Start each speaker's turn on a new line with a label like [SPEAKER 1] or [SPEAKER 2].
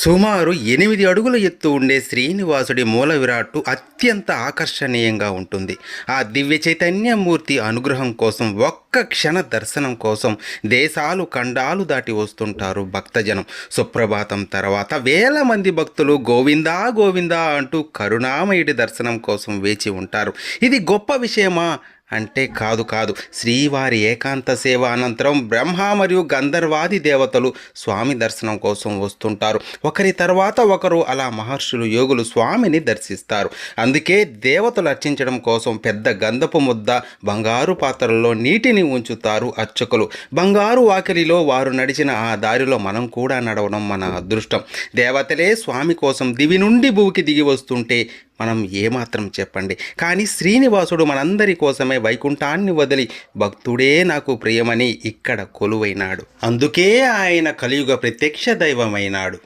[SPEAKER 1] సుమారు 8 అడుగుల ఎత్తు ఉండే శ్రీనివాసుడి మూల విరాట్టు అత్యంత ఆకర్షణీయంగా ఉంటుంది. ఆ దివ్య చైతన్యమూర్తి అనుగ్రహం కోసం ఒక్క క్షణ దర్శనం కోసం దేశాలు ఖండాలు దాటి వస్తుంటారు భక్తజనం. సుప్రభాతం తర్వాత వేల మంది భక్తులు గోవిందా గోవిందా అంటూ కరుణామయుడి దర్శనం కోసం వేచి ఉంటారు. ఇది గొప్ప విషయమా అంటే కాదు కాదు. శ్రీవారి ఏకాంత సేవ అనంతరం బ్రహ్మ మరియు గంధర్వాది దేవతలు స్వామి దర్శనం కోసం వస్తుంటారు. ఒకరి తర్వాత ఒకరు అలా మహర్షులు యోగులు స్వామిని దర్శిస్తారు. అందుకే దేవతలు అర్చించడం కోసం పెద్ద గంధపు ముద్ద, బంగారు పాత్రల్లో నీటిని ఉంచుతారు అర్చకులు. బంగారు వాకిలిలో వారు నడిచిన ఆ దారిలో మనం కూడా నడవడం మన అదృష్టం. దేవతలే స్వామి కోసం దివి నుండి భూమికి దిగి వస్తుంటే మనం ఏమాత్రం చెప్పండి. కానీ శ్రీనివాసుడు మనందరి కోసమే వైకుంఠాన్ని వదిలి భక్తుడే నాకు ప్రియమని ఇక్కడ కొలువైనాడు. అందుకే ఆయన కలియుగ ప్రత్యక్ష దైవమైనాడు.